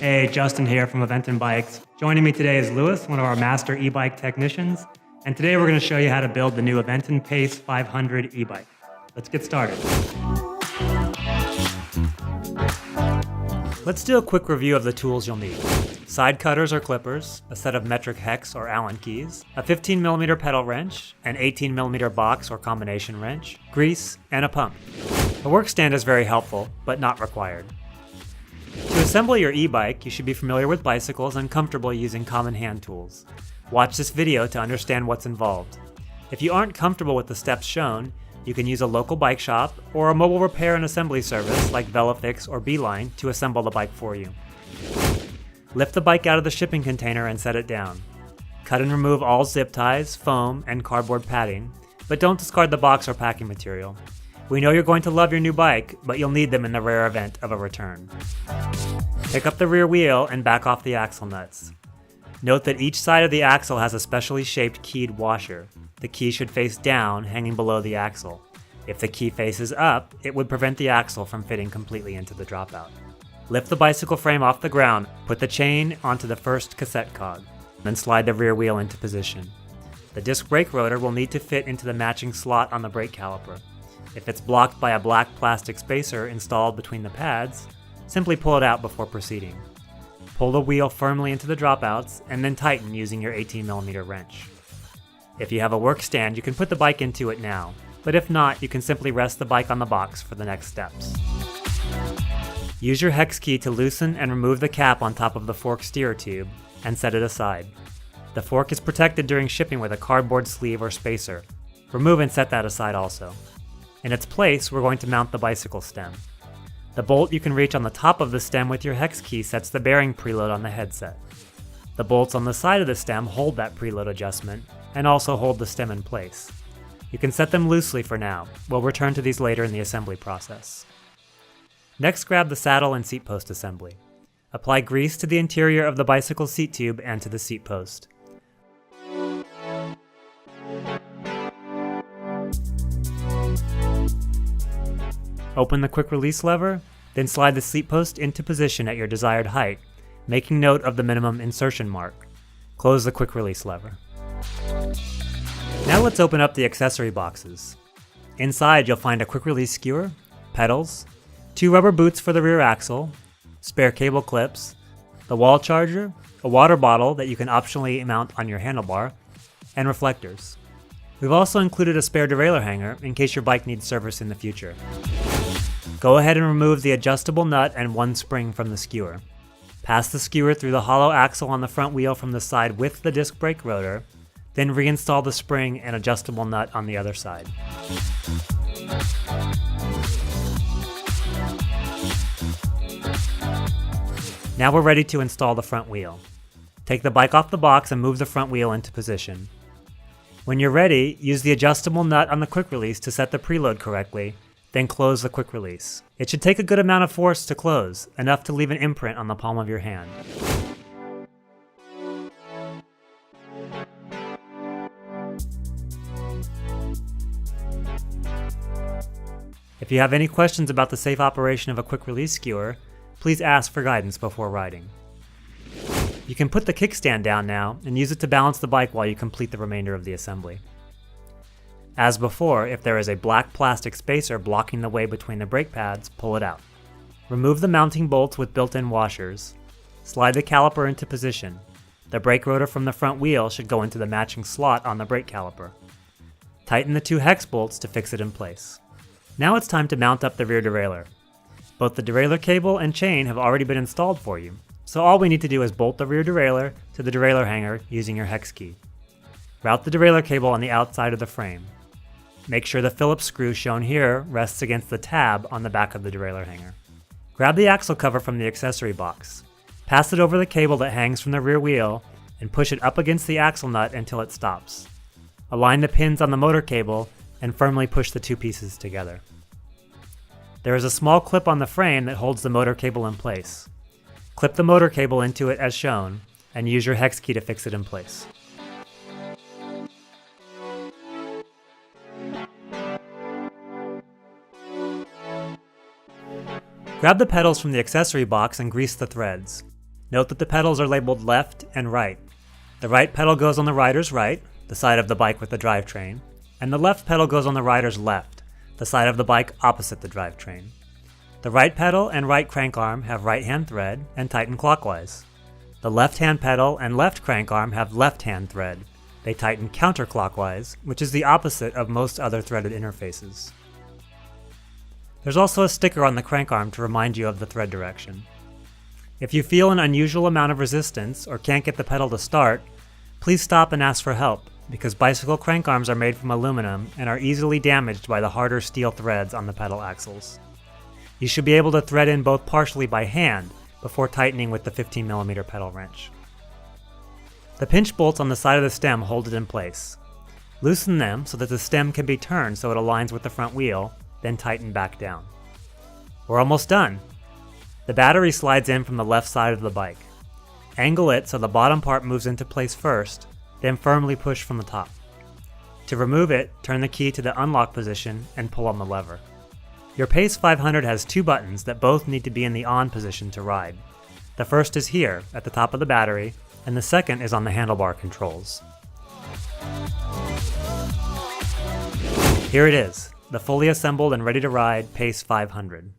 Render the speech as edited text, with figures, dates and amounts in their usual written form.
Hey, Justin here from Aventon Bikes. Joining me today is Lewis, one of our master e-bike technicians, and today we're going to show you how to build the new Aventon Pace 500 e-bike. Let's get started. Let's do a quick review of the tools you'll need. Side cutters or clippers, a set of metric hex or Allen keys, a 15mm pedal wrench, an 18mm box or combination wrench, grease, and a pump. A work stand is very helpful, but not required. To assemble your e-bike, you should be familiar with bicycles and comfortable using common hand tools. Watch this video to understand what's involved. If you aren't comfortable with the steps shown, you can use a local bike shop or a mobile repair and assembly service like Velofix or Beeline to assemble the bike for you. Lift the bike out of the shipping container and set it down. Cut and remove all zip ties, foam, and cardboard padding, but don't discard the box or packing material. We know you're going to love your new bike, but you'll need them in the rare event of a return. Pick up the rear wheel and back off the axle nuts. Note that each side of the axle has a specially shaped keyed washer. The key should face down, hanging below the axle. If the key faces up, it would prevent the axle from fitting completely into the dropout. Lift the bicycle frame off the ground, put the chain onto the first cassette cog, then slide the rear wheel into position. The disc brake rotor will need to fit into the matching slot on the brake caliper. If it's blocked by a black plastic spacer installed between the pads, simply pull it out before proceeding. Pull the wheel firmly into the dropouts and then tighten using your 18mm wrench. If you have a work stand, you can put the bike into it now, but if not, you can simply rest the bike on the box for the next steps. Use your hex key to loosen and remove the cap on top of the fork steer tube and set it aside. The fork is protected during shipping with a cardboard sleeve or spacer. Remove and set that aside also. In its place, we're going to mount the bicycle stem. The bolt you can reach on the top of the stem with your hex key sets the bearing preload on the headset. The bolts on the side of the stem hold that preload adjustment and also hold the stem in place. You can set them loosely for now. We'll return to these later in the assembly process. Next, grab the saddle and seat post assembly. Apply grease to the interior of the bicycle seat tube and to the seat post. Open the quick release lever, then slide the seat post into position at your desired height, making note of the minimum insertion mark. Close the quick release lever. Now let's open up the accessory boxes. Inside you'll find a quick release skewer, pedals, 2 rubber boots for the rear axle, spare cable clips, the wall charger, a water bottle that you can optionally mount on your handlebar, and reflectors. We've also included a spare derailleur hanger in case your bike needs service in the future. Go ahead and remove the adjustable nut and 1 spring from the skewer. Pass the skewer through the hollow axle on the front wheel from the side with the disc brake rotor, then reinstall the spring and adjustable nut on the other side. Now we're ready to install the front wheel. Take the bike off the box and move the front wheel into position. When you're ready, use the adjustable nut on the quick release to set the preload correctly, then close the quick release. It should take a good amount of force to close, enough to leave an imprint on the palm of your hand. If you have any questions about the safe operation of a quick release skewer, please ask for guidance before riding. You can put the kickstand down now and use it to balance the bike while you complete the remainder of the assembly. As before, if there is a black plastic spacer blocking the way between the brake pads, pull it out. Remove the mounting bolts with built-in washers. Slide the caliper into position. The brake rotor from the front wheel should go into the matching slot on the brake caliper. Tighten the 2 hex bolts to fix it in place. Now it's time to mount up the rear derailleur. Both the derailleur cable and chain have already been installed for you, so all we need to do is bolt the rear derailleur to the derailleur hanger using your hex key. Route the derailleur cable on the outside of the frame. Make sure the Phillips screw shown here rests against the tab on the back of the derailleur hanger. Grab the axle cover from the accessory box. Pass it over the cable that hangs from the rear wheel and push it up against the axle nut until it stops. Align the pins on the motor cable and firmly push the 2 pieces together. There is a small clip on the frame that holds the motor cable in place. Clip the motor cable into it as shown and use your hex key to fix it in place. Grab the pedals from the accessory box and grease the threads. Note that the pedals are labeled left and right. The right pedal goes on the rider's right, the side of the bike with the drivetrain, and the left pedal goes on the rider's left, the side of the bike opposite the drivetrain. The right pedal and right crank arm have right-hand thread and tighten clockwise. The left-hand pedal and left crank arm have left-hand thread. They tighten counterclockwise, which is the opposite of most other threaded interfaces. There's also a sticker on the crank arm to remind you of the thread direction. If you feel an unusual amount of resistance or can't get the pedal to start, please stop and ask for help, because bicycle crank arms are made from aluminum and are easily damaged by the harder steel threads on the pedal axles. You should be able to thread in both partially by hand before tightening with the 15mm pedal wrench. The pinch bolts on the side of the stem hold it in place. Loosen them so that the stem can be turned so it aligns with the front wheel, then tighten back down. We're almost done! The battery slides in from the left side of the bike. Angle it so the bottom part moves into place first, then firmly push from the top. To remove it, turn the key to the unlock position and pull on the lever. Your Pace 500 has two buttons that both need to be in the on position to ride. The first is here, at the top of the battery, and the second is on the handlebar controls. Here it is, the fully assembled and ready to ride Pace 500.